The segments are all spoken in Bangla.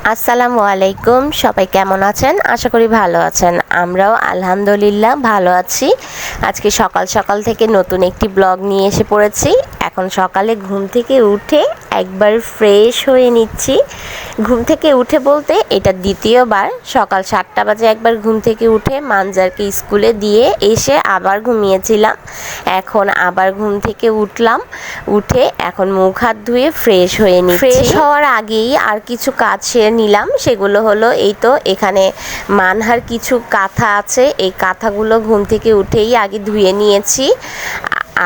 আসসালামু আলাইকুম, সবাই কেমন আছেন? আশা করি ভালো আছেন। আমরাও আলহামদুলিল্লাহ ভালো আছি। আজকে সকাল সকাল থেকে নতুন একটি ব্লগ নিয়ে এসে পড়েছি। এখন সকালে ঘুম থেকে উঠে একবার ফ্রেশ হয়ে নিচ্ছি। ঘুম থেকে উঠে বলতে এটা দ্বিতীয়বার। সকাল 7টা বাজে একবার ঘুম থেকে উঠে মানজারকে স্কুলে দিয়ে এসে আবার ঘুমিয়েছিলাম। এখন আবার ঘুম থেকে উঠলাম, উঠে এখন মুখ হাত ধুয়ে ফ্রেশ হয়ে নিচ্ছি। ফ্রেশ হওয়ার আগেই আর কিছু কাজ সেরে নিলাম। সেগুলো হলো এই তো এখানে মানহার কিছু কাঁথা আছে, এই কাঁথাগুলো ঘুম থেকে উঠেই আগে ধুয়ে নিয়েছি।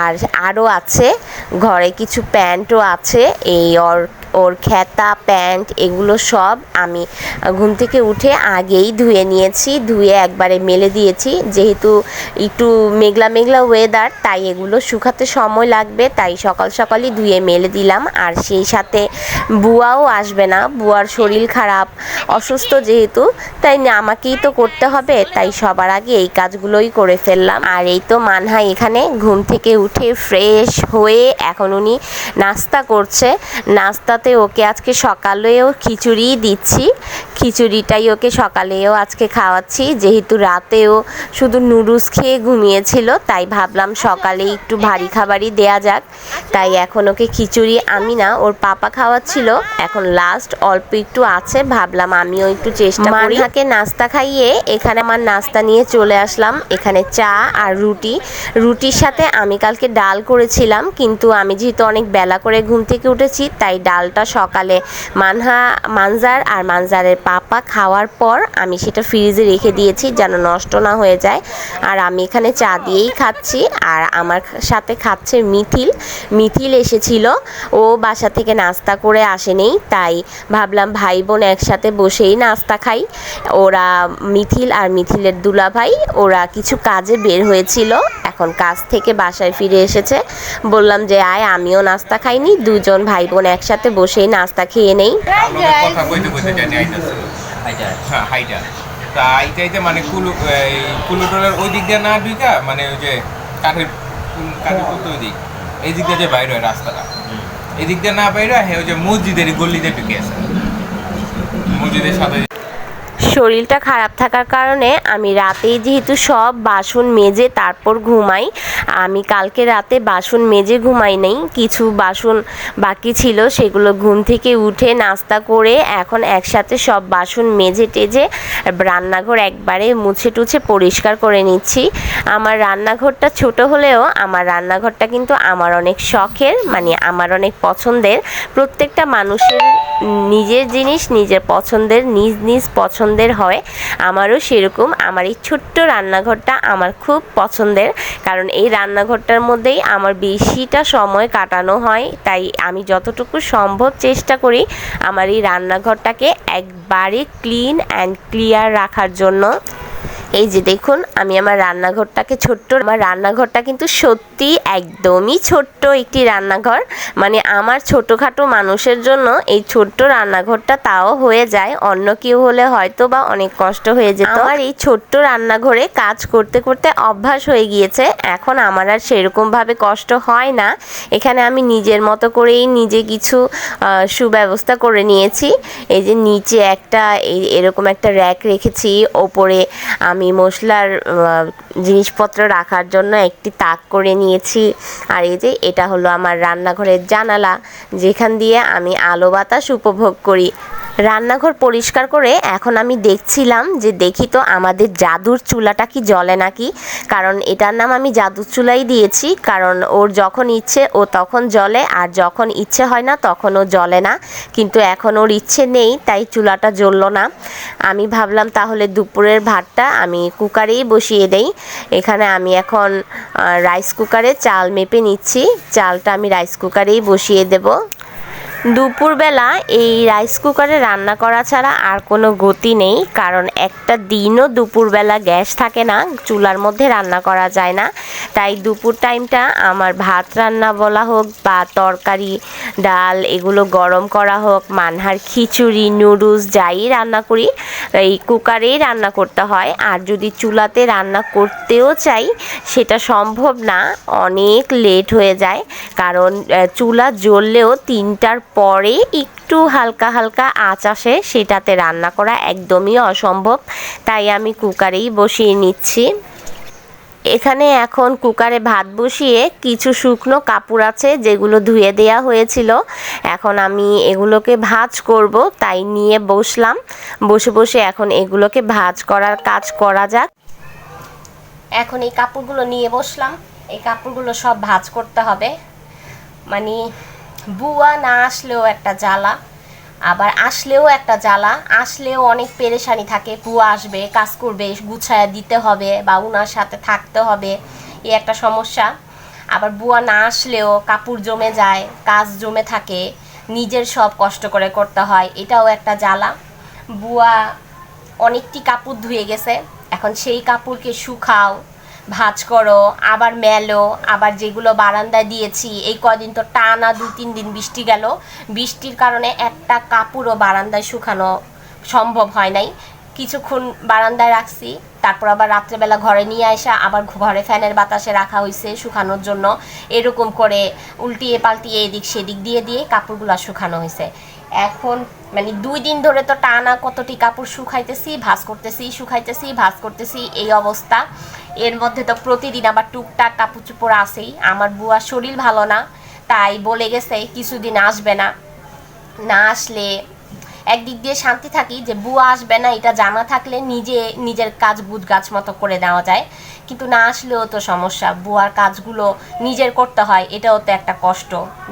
আর আরও আছে ঘরে কিছু প্যান্টও আছে, ওর খেতা প্যান্ট এগুলো সব আমি ঘুম থেকে উঠে আগেই ধুয়ে নিয়েছি, ধুয়ে একবারে মেলে দিয়েছি। যেহেতু একটু মেঘলা মেঘলা ওয়েদার, তাই এগুলো শুকাতে সময় লাগবে, তাই সকাল সকালই ধুয়ে মেলে দিলাম। আর সেই সাথে বুয়াও আসবে না, বুয়ার শরীর খারাপ, অসুস্থ যেহেতু, তাই আমাকেই তো করতে হবে, তাই সবার আগে এই কাজগুলোই করে ফেললাম। আর এই তো মানহা এখানে ঘুম থেকে উঠে ফ্রেশ হয়ে এখন উনি নাস্তা করছে। নাস্তাতে ওকে আজকে সকালেও খিচুড়ি দিচ্ছি, খিচুড়িটাই ওকে সকালেও আজকে খাওয়াচ্ছি। যেহেতু রাতেও শুধু নুডলস খেয়ে ঘুমিয়েছিল, তাই ভাবলাম সকালে একটু ভারী খাবারই দেয়া যাক, তাই এখন ওকে খিচুড়ি আমি না ওর পাপা খাওয়াচ্ছিল। এখন লাস্ট অল্প একটু আছে, ভাবলাম আমিও একটু চেষ্টা করি। মানহাকে নাস্তা খাইয়ে এখানে আমার নাস্তা নিয়ে চলে আসলাম। এখানে চা আর রুটির সাথে আমি কালকে ডাল করেছিলাম, কিন্তু আমি যেহেতু অনেক বেলা করে ঘুম থেকে উঠেছি, তাই ডালটা সকালে মানজার আর মানজারের পাপা খাওয়ার পর আমি সেটা ফ্রিজে রেখে দিয়েছি যেন নষ্ট না হয়ে যায়। আর আমি এখানে চা দিয়েই খাচ্ছি। আর আমার সাথে খাচ্ছে মিথিল এসেছিল, ও বাসা থেকে নাস্তা করে আসেনি, তাই ভাবলাম ভাই বোন একসাথে বসেই নাস্তা খাই। ওরা মিথিল আর মিথিলের দুলাভাই ওরা কিছু কাজে বের হয়েছিল, এখন কাজ থেকে বাসায় ফিরে এসেছে। বললাম যে আয় আমিও নাস্তা খাইনি, দুজন ভাই বোন একসাথে বসেই নাস্তা খেয়ে নেই। মানে কুলুটোলের ওই দিক দিয়ে না ঢুকা, মানে ওই যে কাঠের ওই দিক, এই দিক দিয়ে যে বাইরে হয় রাস্তাটা, এই দিক দিয়ে না বাইরে হয় ওই যে মসজিদের গল্লিতে ঢুকে আছে, মসজিদের সাথে। শরীরটা খারাপ থাকার কারণে আমি রাতেই যেহেতু সব বাসন মেজে তারপর ঘুমাই, আমি কালকে রাতে বাসন মেজে ঘুমাই নেই, কিছু বাসন বাকি ছিল, সেগুলো ঘুম থেকে উঠে নাস্তা করে এখন একসাথে সব বাসন মেজে টেজে রান্নাঘর একবারে মুছে টুছে পরিষ্কার করে নিচ্ছি। আমার রান্নাঘরটা ছোট হলেও আমার রান্নাঘরটা কিন্তু আমার অনেক শখের, মানে আমার অনেক পছন্দের। প্রত্যেকটা মানুষের নিজের জিনিস নিজের পছন্দের, নিজ নিজ পছন্দের হয়। আমারও সেরকম আমার এই ছোট্ট রান্নাঘরটা আমার খুব পছন্দের, কারণ এই রান্নাঘরটার মধ্যেই আমার বেশিটা সময় কাটানো হয়, তাই আমি যতটুকু সম্ভব চেষ্টা করি আমার এই রান্নাঘরটাকে একবারে ক্লিন অ্যান্ড ক্লিয়ার রাখার জন্য। এই যে দেখুন আমি আমার রান্নাঘরটাকে আমার রান্নাঘরটা কিন্তু সত্যি একদমই ছোট্ট একটি রান্নাঘর, মানে আমার ছোটোখাটো মানুষের জন্য এই ছোট্ট রান্নাঘরটা তাও হয়ে যায়, অন্য কেউ হলে হয়তো বা অনেক কষ্ট হয়ে যেত। আমার এই ছোট্ট রান্নাঘরে কাজ করতে করতে অভ্যাস হয়ে গিয়েছে, এখন আমার আর সেরকমভাবে কষ্ট হয় না। এখানে আমি নিজের মতো করেই নিজে কিছু সুব্যবস্থা করে নিয়েছি। এই যে নিচে এরকম একটা র্যাক রেখেছি, ওপরে আমি মশলার জিনিসপত্র রাখার জন্য একটি তাক করে নিয়েছি। আর এই যে এটা হলো আমার রান্নাঘরের জানালা, যেখান দিয়ে আমি আলো বাতাস উপভোগ করি। রান্নাঘর পরিষ্কার করে এখন আমি দেখছিলাম যে দেখি তো আমাদের জাদুর চুলাটা কি জ্বলে নাকি, কারণ এটার নাম আমি জাদুর চুলাই দিয়েছি, কারণ ওর যখন ইচ্ছে ও তখন জ্বলে, আর যখন ইচ্ছে হয় না তখন ও জ্বলে না। কিন্তু এখন ওর ইচ্ছে নেই, তাই চুলাটা জ্বললো না। আমি ভাবলাম তাহলে দুপুরের ভাতটা আমি কুকারেই বসিয়ে দেই। এখানে আমি এখন রাইস কুকারে চাল মেপে নিচ্ছি, চালটা আমি রাইস কুকারেই বসিয়ে দেব। দুপুরবেলা এই রাইস কুকারে রান্না করা ছাড়া আর কোনো গতি নেই, কারণ একটা দিনও দুপুরবেলা গ্যাস থাকে না, চুলার মধ্যে রান্না করা যায় না। তাই দুপুর টাইমটা আমার ভাত রান্না বলা হোক বা তরকারি ডাল এগুলো গরম করা হোক, মানহার খিচুড়ি নুডলস যাই রান্না করি এই কুকারেই রান্না করতে হয়। আর যদি চুলাতে রান্না করতেও চাই সেটা সম্ভব না, অনেক লেট হয়ে যায়, কারণ চুলা জ্বললেও 3টার পরে একটু হালকা হালকা আঁচ আসে সেটাতে রান্না করা একদমই অসম্ভব, তাই আমি কুকারেই বসিয়ে নিচ্ছি। এখানে এখন কুকারে ভাত বসিয়ে কিছু শুকনো কাপড় আছে যেগুলো ধুয়ে দেয়া হয়েছিল, এখন আমি এগুলোকে ভাঁজ করব, তাই নিয়ে বসলাম। বসে বসে এখন এগুলোকে ভাঁজ করার কাজ করা যাক। এখন এই কাপড়গুলো নিয়ে বসলাম, এই কাপড়গুলো সব ভাঁজ করতে হবে। মানে বুয়া না আসলেও একটা জ্বালা, আবার আসলেও একটা জ্বালা, আসলেও অনেক পেরেশানি থাকে। বুয়া আসবে, কাজ করবে, গুছায়া দিতে হবে বা উনার সাথে থাকতে হবে, এই একটা সমস্যা। আবার বুয়া না আসলেও কাপড় জমে যায়, কাজ জমে থাকে, নিজের সব কষ্ট করে করতে হয়, এটাও একটা জ্বালা। বুয়া অনেকটি কাপড় ধুয়ে গেছে, এখন সেই কাপড়কে শুকাও, ভাঁজ করো, আবার মেলো, আবার যেগুলো বারান্দায় দিয়েছি এই কদিন তো টানা 2-3 দিন বৃষ্টি গেল, বৃষ্টির কারণে একটা কাপড়ও বারান্দায় শুকানো সম্ভব হয় নাই। কিছুক্ষণ বারান্দায় রাখছি, তারপর আবার রাত্রেবেলা ঘরে নিয়ে আসা, আবার ঘরে ফ্যানের বাতাসে রাখা হয়েছে শুকানোর জন্য। এরকম করে উল্টিয়ে পাল্টিয়ে এদিক সেদিক দিয়ে দিয়ে কাপড়গুলো শুকানো হয়েছে। এখন মানে 2 দিন ধরে তো টানা কতটি কাপড় শুকাইতেছি, ভাঁজ করতেছি, শুকাইতেছি, ভাঁজ করতেছি, এই অবস্থা। এর মধ্যে তো প্রতিদিন আবার টুকটাক কাপড় চোপড় আসেই। আমার বুয়ার শরীর ভালো না, তাই বলে গেছে কিছুদিন আসবে না। না আসলে একদিক দিয়ে শান্তি থাকি যে বুয়া আসবে না, এটা জানা থাকলে নিজের কাজ গুছগাছ মতো করে দেওয়া যায়, কিন্তু না আসলেও তো সমস্যা, বুয়ার কাজগুলো নিজের করতে হয়, এটাও তো একটা কষ্ট।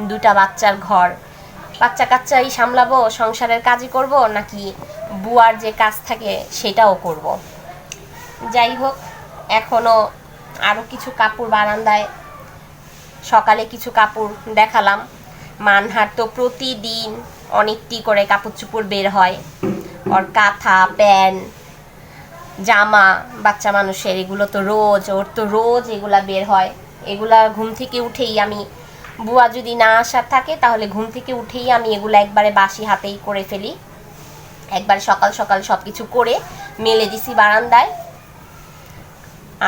2টা বাচ্চার ঘর, বাচ্চা কাচ্চাই সামলাবো, সংসারের কাজই করব, নাকি বুয়ার যে কাজ থাকে সেটাও করব। যাই হোক, এখনও আরও কিছু কাপড় বারান্দায়, সকালে কিছু কাপড় দেখালাম। মানহার তো প্রতিদিন অনেকটি করে কাপড় চোপড় বের হয়, ওর কাঁথা, প্যান্ট, জামা, বাচ্চা মানুষের এগুলো তো রোজ, ওর তো রোজ এগুলা বের হয়। এগুলা ঘুম থেকে উঠেই আমি, বুয়া যদি না আসার থাকে তাহলে ঘুম থেকে উঠেই আমি এগুলো একবারে বাসি হাতেই করে ফেলি, একবার সকাল সকাল সব কিছু করে মেলে দিছি বারান্দায়।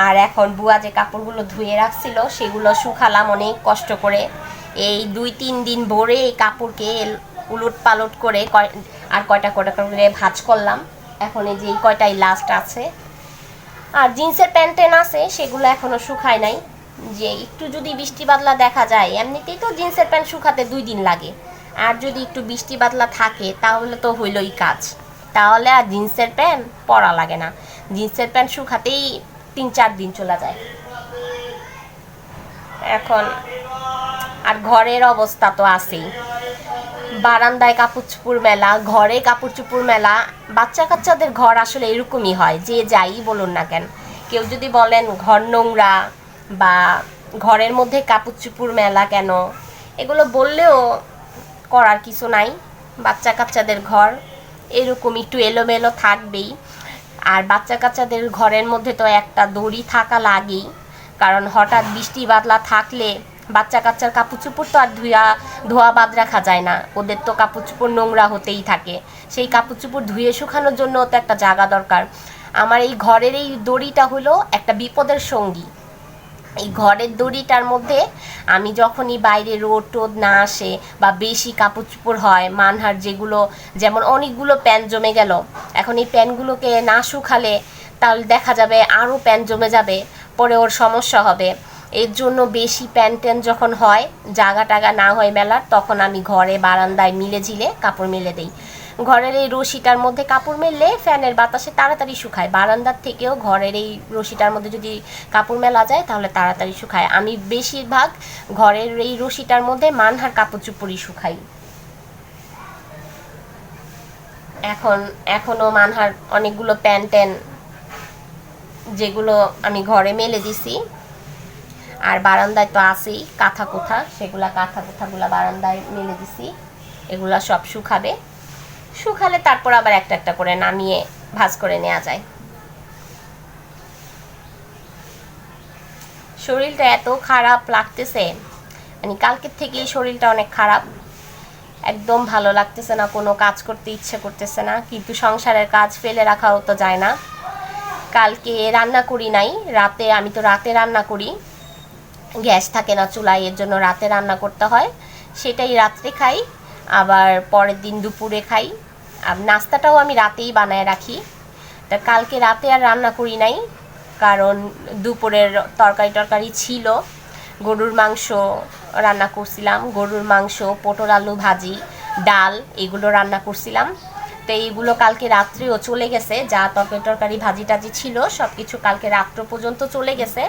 আর এখন বুয়া যে কাপড়গুলো ধুয়ে রাখছিল সেগুলো শুকালাম অনেক কষ্ট করে। এই 2-3 দিন ভরে এই কাপড়কে উলট পালট করে আর কয়টা করে ভাঁজ করলাম। এখন এই যে এই কয়টাই লাস্ট আছে। আর জিন্সের প্যান্ট আছে সেগুলো এখনও শুকায় নাই, যে একটু যদি বৃষ্টি বাদলা দেখা যায়, এমনিতেই তো জিন্সের প্যান্ট শুকাতে 2 দিন লাগে, আর যদি একটু বৃষ্টি বাদলা থাকে তাহলে তো হইলই কাজ, তাহলে আর জিন্সের প্যান্ট পরা লাগে না। জিন্সের প্যান্ট শুকাতেই 3-4 দিন চলে যায়। এখন আর ঘরের অবস্থা তো আছেই, বারান্দায় কাপড় চোপড় মেলা, ঘরে কাপড় চোপড় মেলা। বাচ্চা কাচ্চাদের ঘর আসলে এরকমই হয়, যে যাই বলুন না কেন। কেউ যদি বলেন ঘর নোংরা বা ঘরের মধ্যে কাপড় চোপড় মেলা কেন, এগুলো বললেও করার কিছু নাই। বাচ্চা কাচ্চাদের ঘর এরকম একটু এলোমেলো থাকবেই। আর বাচ্চা কাচ্চাদের ঘরের মধ্যে তো একটা দড়ি থাকা লাগেই, কারণ হঠাৎ বৃষ্টি বাদলা থাকলে বাচ্চা কাচ্চার কাপড় চোপড় তো আর ধোয়া বাদ রাখা যায় না, ওদের তো কাপড় চোপড় নোংরা হতেই থাকে। সেই কাপড় চোপড় ধুয়ে শুকানোর জন্য তো একটা জায়গা দরকার। আমার এই ঘরের এই দড়িটা হলো একটা বিপদের সঙ্গী। এই ঘরের দড়িটার মধ্যে আমি যখনই বাইরে রোদ টোদ না আসে বা বেশি কাপড় চোপড় হয়, মানহার যেগুলো, যেমন অনেকগুলো প্যান্ট জমে গেল, এখন এই প্যান্টগুলোকে না শুকালে তাহলে দেখা যাবে আরও প্যান্ট জমে যাবে, পরে ওর সমস্যা হবে। এর জন্য বেশি প্যান্ট ট্যান্ট যখন হয়, জাগা টাগা না হয় মেলার, তখন আমি ঘরে বারান্দায় মিলে ঝিলে কাপড় মেলে দিই। ঘরের এই রশিটার মধ্যে কাপড় মেললে ফ্যানের বাতাসে তাড়াতাড়ি শুকায়, বারান্দার থেকেও ঘরের এই রশিটার মধ্যে যদি কাপড় মেলা যায় তাহলে তাড়াতাড়ি শুকায়। আমি বেশিরভাগ ঘরের এই রশিটার মধ্যে মানহার কাপড় চোপড়ই শুকাই। এখনও মানহার অনেকগুলো প্যান্ট ট্যান্ট যেগুলো আমি ঘরে মেলে দিছি, আর বারান্দায় তো আছেই কাঁথা কোথা, সেগুলা কাঁথা কোথাগুলা বারান্দায় মেলে দিছি, এগুলা সব শুকাবে। শুকালে তারপর আবার একটা একটা করে নামিয়ে ভাঁজ করে নেওয়া যায়। শরীরটা এত খারাপ লাগতেছে, মানে কালকের থেকেই শরীরটা অনেক খারাপ, একদম ভালো লাগতেছে না, কোনো কাজ করতে ইচ্ছে করতেছে না, কিন্তু সংসারের কাজ ফেলে রাখাও তো যায় না। কালকে রান্না করি নাই রাতে, আমি তো রাতে রান্না করি, গ্যাস থাকে না চুলায়, এর জন্য রাতে রান্না করতে হয়, সেটাই রাত্রে খাই। আবার পরের দিন দুপুরে খাই। আর নাস্তাটাও আমি রাতেই বানায় রাখি। তা কালকে রাতে আর রান্না করি নাই, কারণ দুপুরের তরকারি ছিল। গরুর মাংস রান্না করছিলাম, গরুর মাংস, পটল আলু ভাজি, ডাল, এগুলো রান্না করছিলাম। তো এইগুলো কালকে রাত্রেও চলে গেছে, যা তরকারি ভাজি টাজি ছিল সব কিছু কালকে রাত্র পর্যন্ত চলে গেছে।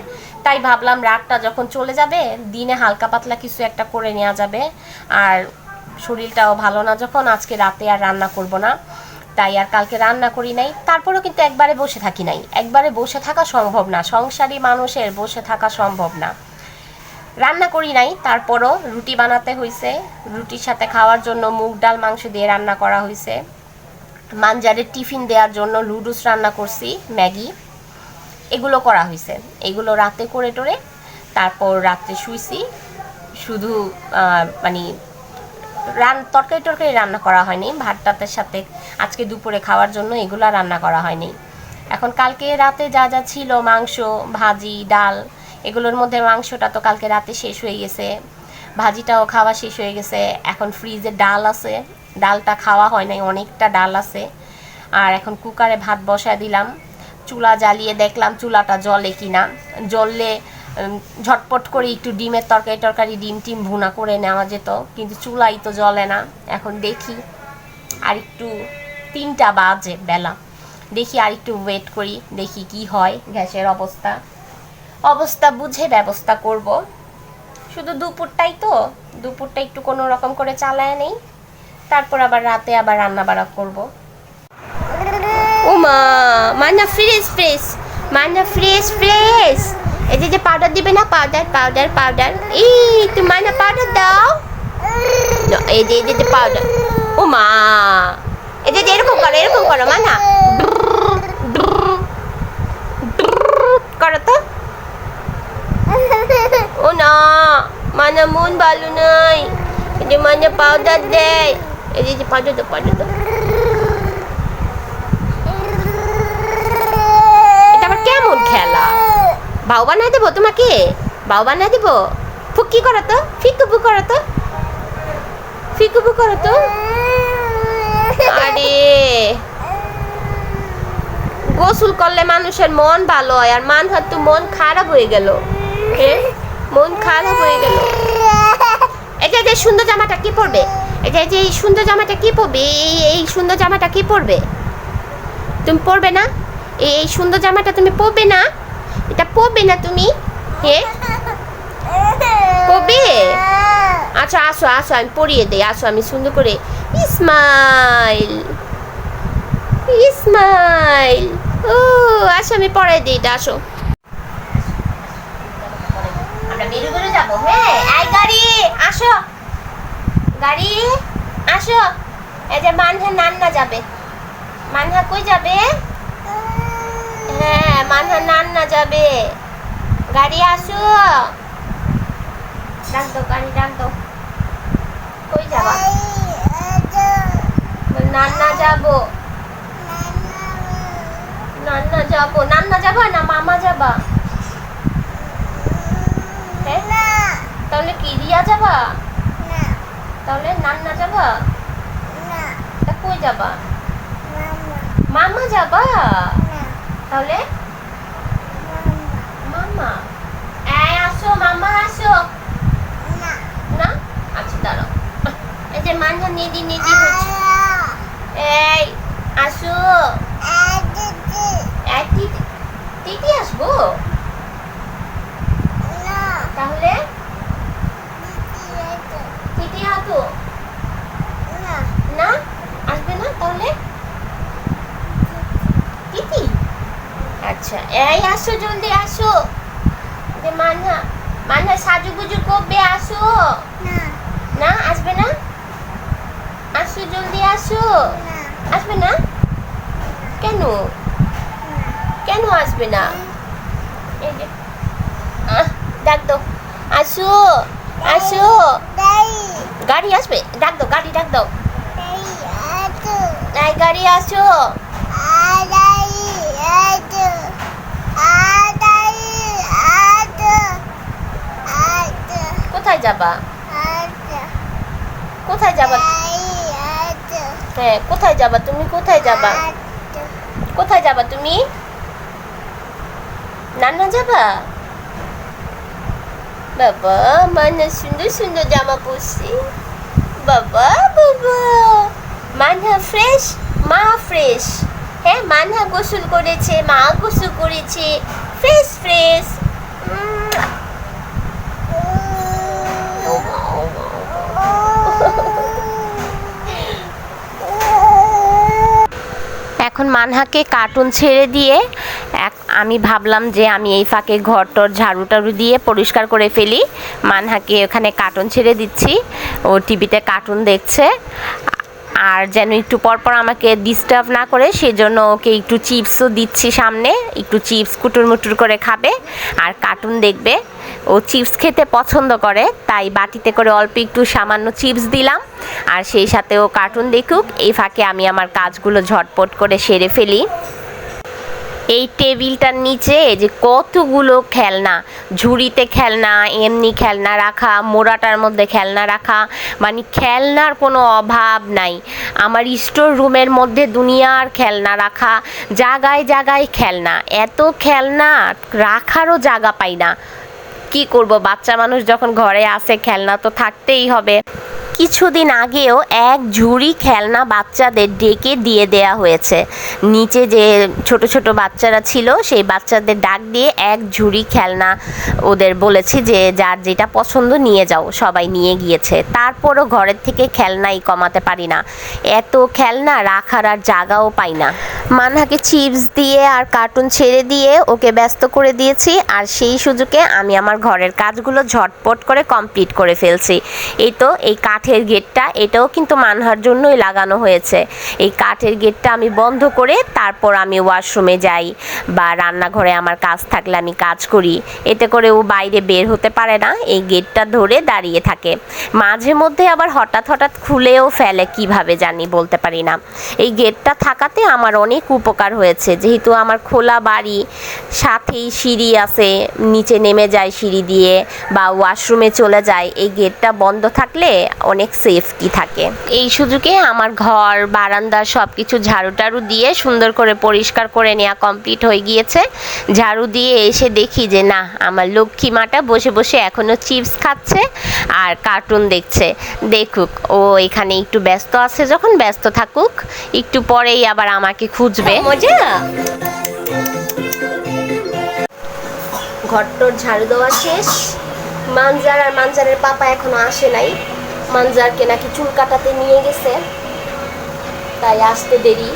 তাই ভাবলাম রাতটা যখন চলে যাবে, দিনে হালকা পাতলা কিছু একটা করে নেওয়া যাবে। আর শরীরটাও ভালো না যখন, আজকে রাতে আর রান্না করব না, তাই আর কালকে রান্না করি নাই। তারপরেও কিন্তু একবারে বসে থাকি নাই, একবারে বসে থাকা সম্ভব না, সংসারী মানুষের বসে থাকা সম্ভব না। রান্না করি নাই, তারপরও রুটি বানাতে হয়েছে। রুটির সাথে খাওয়ার জন্য মুগ ডাল মাংস দিয়ে রান্না করা হয়েছে। মানজারের টিফিন দেওয়ার জন্য লুডুস রান্না করছি, ম্যাগি, এগুলো করা হয়েছে। এগুলো রাতে করে টোরে তারপর রাত্রে শুইছি। শুধু মানে তরকারি রান্না করা হয়নি, ভাত টাতের সাথে আজকে দুপুরে খাওয়ার জন্য এগুলো রান্না করা হয়নি। এখন কালকে রাতে যা যা ছিল, মাংস, ভাজি, ডাল, এগুলোর মধ্যে মাংসটা তো কালকে রাতে শেষ হয়ে গেছে, ভাজিটাও খাওয়া শেষ হয়ে গেছে। এখন ফ্রিজে ডাল আছে, ডালটা খাওয়া হয় নাই, অনেকটা ডাল আছে। আর এখন কুকারে ভাত বসায় দিলাম। চুলা জ্বালিয়ে দেখলাম চুলাটা জ্বলে কিনা। জ্বললে ঝটপট করে একটু ডিমের তরকারি ডিম টিম ভুনা করে নেওয়া যেত, কিন্তু চুলাই তো জ্বলে না। এখন দেখি আর একটু, 3টা বাজে বেলা, দেখি আর একটু ওয়েট করি, দেখি কি হয়। গ্যাসের অবস্থা বুঝে ব্যবস্থা করব। শুধু দুপুরটা একটু কোনো রকম করে চালায় নেই, তারপর আবার রাতে আবার রান্না বাড়া করবো। ওমা মান্না ফ্রেশ। এই যে পাউডার দিবে না, পাউডার, এই তুমি মান্না পাউডার দাও। এই যে পাউডার। ওমা এই যে এরকম করো মান্না, করো তো। ও না, মান্না মন ভালো নাই, এই যে মান্না পাউডার দেয়। এই যে পাউডার দাও। কেমন খেলা? বাউ বানাই দেবো তোমাকে, ফুকি করো তো, ফিকুবু করো তো। আরে গোসল করলে মানুষের মন ভালো হয়, আর মানহার তো মন খারাপ হয়ে গেল। এটা যে সুন্দর জামাটা কি পরবে? এই সুন্দর জামাটা কি পরবে? তুমি পরবে না? এই সুন্দর জামাটা তুমি পরবে না? এটা পরবে না তুমি? পরবে? আচ্ছা আসো আমি পরিয়ে দেই। আসো, আমি সুন্দর করে স্মাইল। ও আসো, আমি পরাই দিই এটা। আসো, আমরা বেরো যাবো। এই গাড়ি আসো, এই যে মানহা নান্না যাবে। মানহা কই যাবে? মানহা নান্না যাবে। গাড়ি আসো, গাড়ি ডাক দাও। কই যাবা? নান্না যাবো না মামা যাবা? তাহলে কি রিয়া যাবা? তাহলে নান্না যাবা? তা কই যাবা? মামা যাবা? তাহলে মামা। আসো মামা, আসো না। আচ্ছা দাঁড়াও, এই যে মানহা নিদি হচ্ছে। এই আসো, দিদি আসবো? তাহলে দিদি হাতো না, আসবে না তাহলে দিদি। আচ্ছা এই আসো, জলদি আসো। যে মানহা সাজুগুজু করবে, আসো। না আসবে না? আসো জলদি আসো। আসবে না কেন আসবে না? এই যে ডাক দাও, আসো। গাড়ি আসবে, ডাক দাও, গাড়ি ডাক দাও। গাড়ি আসো। কোথায় যাবা? হ্যাঁ, কোথায় যাবা তুমি? কোথায় যাবা? কোথায় যাবা তুমি? নানা যাবা? বাবা, মানহা সুন্দর সুন্দর জামা পরছে। বাবা বাবা, মানহা ফ্রেশ, মা ফ্রেশ। হ্যাঁ, মানহা গোসল করেছে, মা গোসল করেছে, ফ্রেশ ফ্রেশ। এখন মানহাকে কার্টুন ছেড়ে দিয়ে আমি ভাবলাম যে আমি এই ফাঁকে ঘরটর ঝাড়ু টাড়ু দিয়ে পরিষ্কার করে ফেলি। মানহাকে ওখানে কার্টুন ছেড়ে দিচ্ছি, ও টিভিতে কার্টুন দেখছে। আর যেন একটু পরপর আমাকে ডিস্টার্ব না করে সেজন্য ওকে একটু চিপসও দিচ্ছি সামনে, একটু চিপস কুটুর মুটুর করে খাবে আর কার্টুন দেখবে। ও চিপস খেতে পছন্দ করে, তাই বাটিতে করে অল্প একটু সামান্য চিপস দিলাম, আর সেই সাথে ও কার্টুন দেখুক। এই ফাঁকে আমি আমার কাজগুলো ঝটপট করে সেরে ফেলি। এই টেবিলটার নিচে যে কতগুলো খেলনা, ঝুড়িতে খেলনা, এমনি খেলনা রাখা, মোড়াটার মধ্যে খেলনা রাখা, মানে খেলনার কোনো অভাব নাই। আমার স্টোর রুমের মধ্যে দুনিয়ার খেলনা রাখা, জায়গায় জায়গায় খেলনা। এত খেলনা রাখারও জায়গা পাই না। কি করব, বাচ্চা মানুষ যখন ঘরে আসে খেলনা তো থাকতেই হবে। কিছুদিন আগেও এক ঝুড়ি খেলনা বাচ্চাদের ডেকে দিয়ে দেয়া হয়েছে। নিচে যে ছোট ছোট বাচ্চারা ছিল সেই বাচ্চাদের ডাক দিয়ে এক ঝুড়ি খেলনা ওদের বলেছি যে যার যেটা পছন্দ নিয়ে যাও, সবাই নিয়ে গিয়েছে। তারপরও ঘরের থেকে খেলনাই কমাতে পারি না, এত খেলনা রাখার আর জায়গাও পাই না। মানহাকে চিপস দিয়ে আর কার্টুন ছেড়ে দিয়ে ওকে ব্যস্ত করে দিয়েছি, আর সেই সুযোগে আমি আমার ঘরের কাজগুলো ঝটপট করে কমপ্লিট করে ফেলছি। এই তো এই কাঠের গেটটা, এটাও কিন্তু মানহার জন্যই লাগানো হয়েছে। এই কাঠের গেটটা আমি বন্ধ করে তারপর আমি ওয়াশরুমে যাই বা রান্নাঘরে আমার কাজ থাকলে আমি কাজ করি। এতে করে ও বাইরে বের হতে পারে না, এই গেটটা ধরে দাঁড়িয়ে থাকে। মাঝে মধ্যে আবার হঠাৎ হঠাৎ খুলেও ফেলে, কিভাবে জানি বলতে পারি না। এই গেটটা থাকাতে আমার অনেক উপকার হয়েছে, যেহেতু আমার খোলা বাড়ি, সাথেই সিঁড়ি আছে, নিচে নেমে যায় সিঁড়ি দিয়ে বা ওয়াশরুমে চলে যায়। এই গেটটা বন্ধ থাকলে অনেক সেফটি থাকে। এই সুযোগে আমার ঘর বারান্দা সব কিছু ঝাড়ু টাড়ু দিয়ে সুন্দর করে পরিষ্কার করে নেওয়া কমপ্লিট হয়ে গিয়েছে। ঝাড়ু দিয়ে এসে দেখি যে না, আমার লক্ষ্মী মাটা বসে বসে এখনও চিপস খাচ্ছে আর কার্টুন দেখছে। দেখুক, ও এখানে একটু ব্যস্ত আছে, যখন ব্যস্ত থাকুক, একটু পরেই আবার আমাকে খুঁজবে। মজা। ঘরটর ঝাড়ু দেওয়া শেষ। মানজার আর মানজারের পাপা এখনো আসে নাই। মানজারকে নাকি চুল কাটাতে নিয়ে গেছে, তাই আসতে দেরি।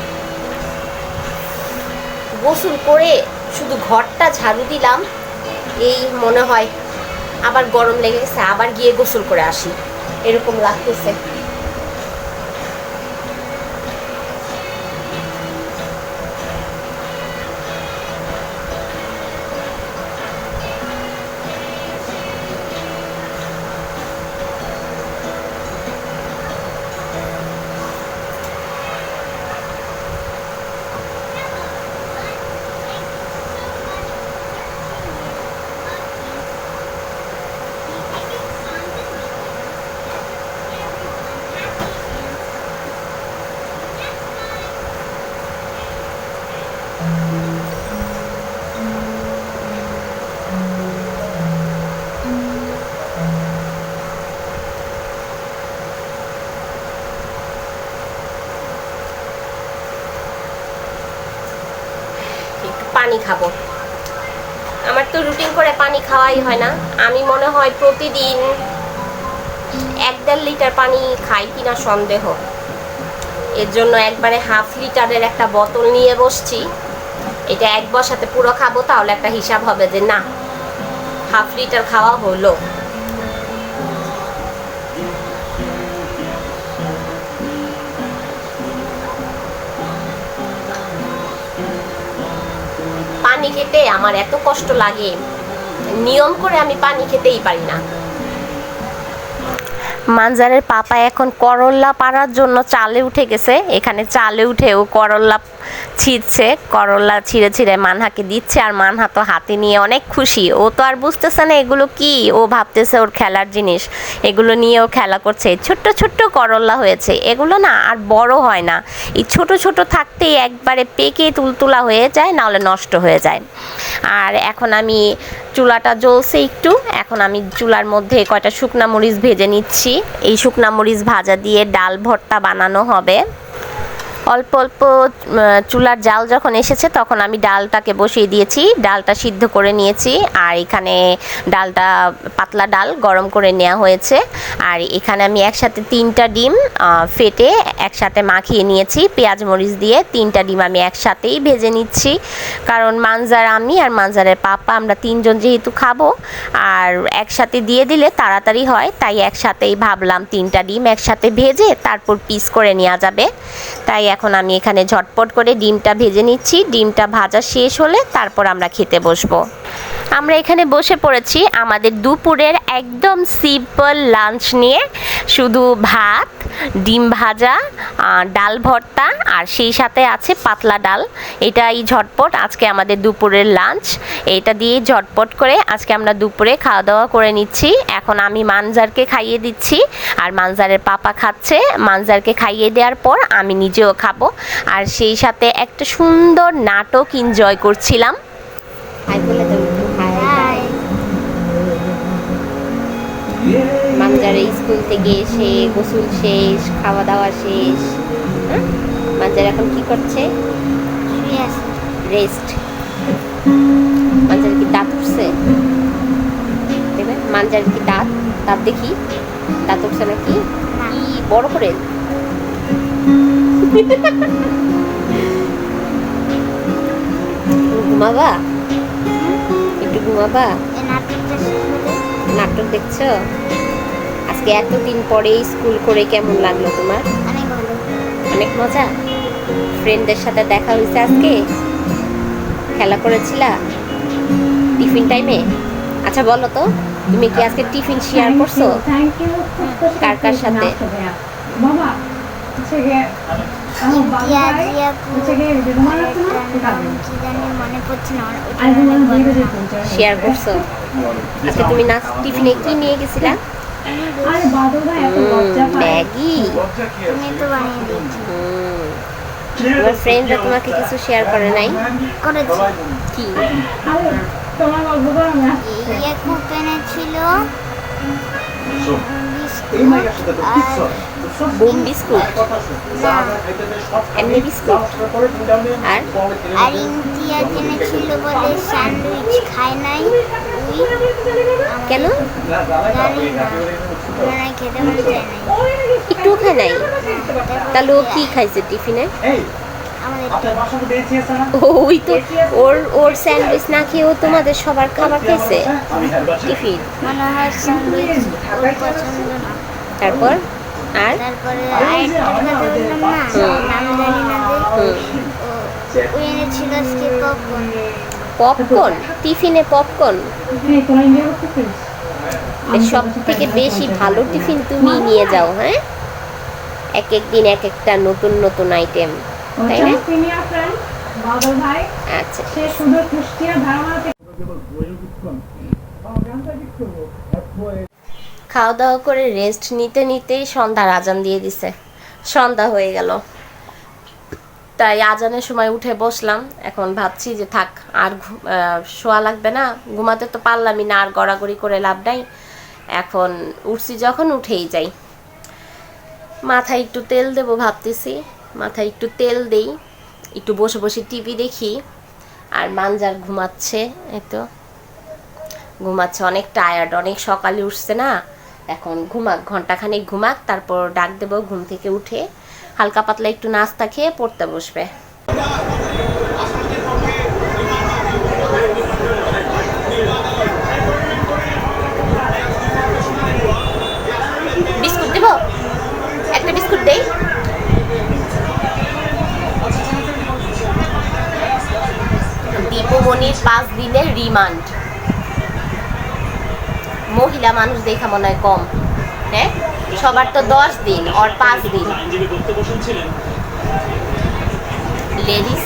গোসল করে শুধু ঘরটা ঝাড়ু দিলাম, এই মনে হয় আবার গরম লেগে গেছে, আবার গিয়ে গোসল করে আসি, এরকম লাগতেছে। পানি খাবো, আমার তো রুটিন করে পানি খাওয়াই হয় না। আমি মনে হয় প্রতিদিন 1-1.5 লিটার পানি খাই কিনা সন্দেহ। এর জন্য একবারে হাফ লিটারের একটা বোতল নিয়ে বসছি। এটা এক বসাতে পুরো খাবো, তাহলে একটা হিসাব হবে যে না, হাফ লিটার খাওয়া হলো। পানি খেতে আমার এত কষ্ট লাগে, নিয়ম করে আমি পানি খেতেই পারি না। মানজারের পাপা এখন করল্লা পাড়ার জন্য চালে উঠে গেছে। এখানে চালে উঠে ও করল্লা ছিঁড়ছে, করলা ছিঁড়ে ছিঁড়ে মানহাকে দিচ্ছে, আর মানহা তো হাতে নিয়ে অনেক খুশি। ও তো আর বুঝতেছে না এগুলো কি, ও ভাবতেছে ওর খেলার জিনিস, এগুলো নিয়েও খেলা করছে। ছোট্ট ছোট্ট করলা হয়েছে, এগুলো না আর বড় হয় না, এই ছোট ছোট থাকতেই একবারে পেকে তুলতুলা হয়ে যায়, নাহলে নষ্ট হয়ে যায়। আর এখন আমি চুলাটা জ্বলছে একটু, এখন আমি চুলার মধ্যে কয়টা শুকনা মরিচ ভেজে নিচ্ছি। এই শুকনা মরিচ ভাজা দিয়ে ডাল ভর্তা বানানো হবে। অল্প অল্প চুলার জাল যখন এসেছে তখন আমি ডালটাকে বসিয়ে দিয়েছি, ডালটা সিদ্ধ করে নিয়েছি। আর এখানে ডালটা পাতলা ডাল গরম করে নেওয়া হয়েছে। আর এখানে আমি একসাথে 3টা ডিম ফেটে একসাথে মাখিয়ে নিয়েছি পেঁয়াজ মরিচ দিয়ে। 3টা ডিম আমি একসাথেই ভেজে নিচ্ছি, কারণ মানজার, আমি আর মানজারের পাপা, আমরা 3জন যেহেতু খাবো, আর একসাথে দিয়ে দিলে তাড়াতাড়ি হয়, তাই একসাথেই ভাবলাম 3টা ডিম একসাথে ভেজে তারপর পিস করে নেওয়া যাবে। তাই এখন আমি এখানে ঝটপট করে ডিমটা ভেজে নিচ্ছি। ডিমটা ভাজা শেষ হলে তারপর আমরা খেতে বসবো। আমরা এখানে বসে পড়েছি আমাদের দুপুরের একদম সিম্পল লাঞ্চ নিয়ে, শুধু ভাত, ডিম ভাজা, ডাল ভর্তা, আর সেই সাথে আছে পাতলা ডাল। এটাই ঝটপট আজকে আমাদের দুপুরের লাঞ্চ। এটা দিয়ে ঝটপট করে আজকে আমরা দুপুরে খাওয়া দাওয়া করে নিচ্ছি। এখন আমি মানজারকে খাইয়ে দিচ্ছি, আর মানজারের পাপা খাচ্ছে। মানজারকে খাইয়ে দেওয়ার পর আমি নিজেও খাবো, আর সেই সাথে একটা সুন্দর নাটক এনজয় করছিলাম। মানজারের স্কুল থেকে এসে গোসল শেষ, খাওয়া দাওয়া শেষ। মানজার এখন কি করছে? রেস্ট। মানজার কি দাঁত উঠছে? মানজার কি দাঁত দাঁত দেখি, দাঁত উঠছে নাকি বড় করে? ঘুমাবা একটু, ঘুমাবা? নাটক দেখছো? আজকে এতদিন পরে স্কুল করে কেমন লাগলো তোমার? অনেক মজা। ফ্রেন্ডদের সাথে দেখা হয়েছে আজকে, খেলা করেছিলা টিফিন টাইমে? আচ্ছা বলো তো, তুমি কি আজকে টিফিন শেয়ার করছো কার কার সাথে? শেয়ার করছো? আজকে তুমি না টিফিনে কি নিয়ে গেছিলা? ম্যাগি। তোমার ফ্রেন্ডরা তোমাকে কিছু শেয়ার করে নাই? কি? ছিল বুম বিস্কুট, এমনি বিস্কুট। আর আর ইন্ডিয়া জেনেছিল বলে স্যান্ডউইচ খায় নাই। কেন? জানি না, খেতে মন চায় নাই, একটু খায় নাই? তাহলে ও কি খাইছে টিফিনে? ওই তো ওর স্যান্ডউইচ না খেয়ে ও তোমাদের সবার খাবার খাইছে টিফিন। মনে হয় স্যান্ডউইচ ওর পছন্দ না। তারপর আর তারপরে আরেকটা কথা বললাম না, নাম জানি না, ও এনেছিল আজকে পপকর্ন। পপকর্ন? টিফিনে পপকর্ন? সব থেকে বেশি ভালো টিফিন তুমি নিয়ে যাও। হ্যাঁ, এক এক দিন এক একটা নতুন নতুন আইটেম, তাই না? আচ্ছা, খাওয়া দাওয়া করে রেস্ট নিতে নিতেই সন্ধ্যার আজান দিয়ে দিছে। সন্ধ্যা হয়ে গেল, তাই আজানের সময় উঠে বসলাম। এখন ভাবছি যে থাক, আর শোয়া লাগবে না, ঘুমাতে তো পারলামই না, আর গড়াগড়ি করে লাভ নাই। এখন উঠছি যখন, উঠেই যাই। মাথায় একটু তেল দেবো ভাবতেছি, মাথায় একটু তেল দেই, একটু বসে বসে টিভি দেখি। আর মানজার ঘুমাচ্ছে, এই তো ঘুমাচ্ছে, অনেক টায়ার্ড, অনেক সকালে উঠছে না, এখন ঘুমাক, ঘন্টাখানেক ঘুমাক, তারপর ডাক দেবো ঘুম থেকে উঠে হালকা পাতলা একটু নাস্তা খেয়ে পড়তে বসবে। বিস্কুট দেব? একটা বিস্কুট দেই। দীপমণির 5 দিনের রিমান্ড। মহিলা মানুষ দেখা মনে হয় কম, হ্যাঁ? সবার তো 10 দিন, ওর 5 দিন। লেডিস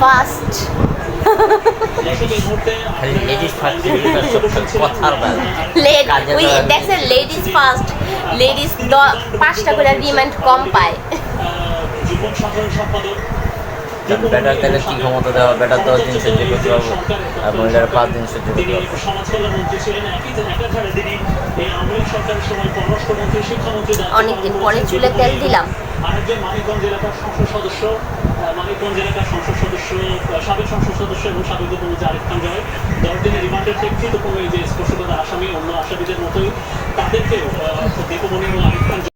ফার্স্ট খালি লেডিস ফার্স্ট কথার বেলা দেখছেন লেডিস ফার্স্ট, লেডিস 5টা করে ডিমান্ড কম পায়। বেটার তাহলে কি ক্ষমতা দেওয়া, বেটার 10 দিন সহ্য করতে পারবো আর মহিলারা 5 দিন সহ্য করতে পারবো। অনেকদিন পরে চুলে তেল দিলাম। আরেকজন মানিকগঞ্জ এলাকার সংসদ সদস্য, মানিকগঞ্জ এলাকার সংসদ সদস্য, সাবেক সংসদ সদস্য এবং সাবেক উপমন্ত্রী আরিফ খান জয় 10 দিনের রিমান্ডের প্রেক্ষিতে কোনো এই যে স্পর্শকাতর আসামি অন্য আসামিদের মতোই তাদেরকেও দীপমণি এবং আরিফ খান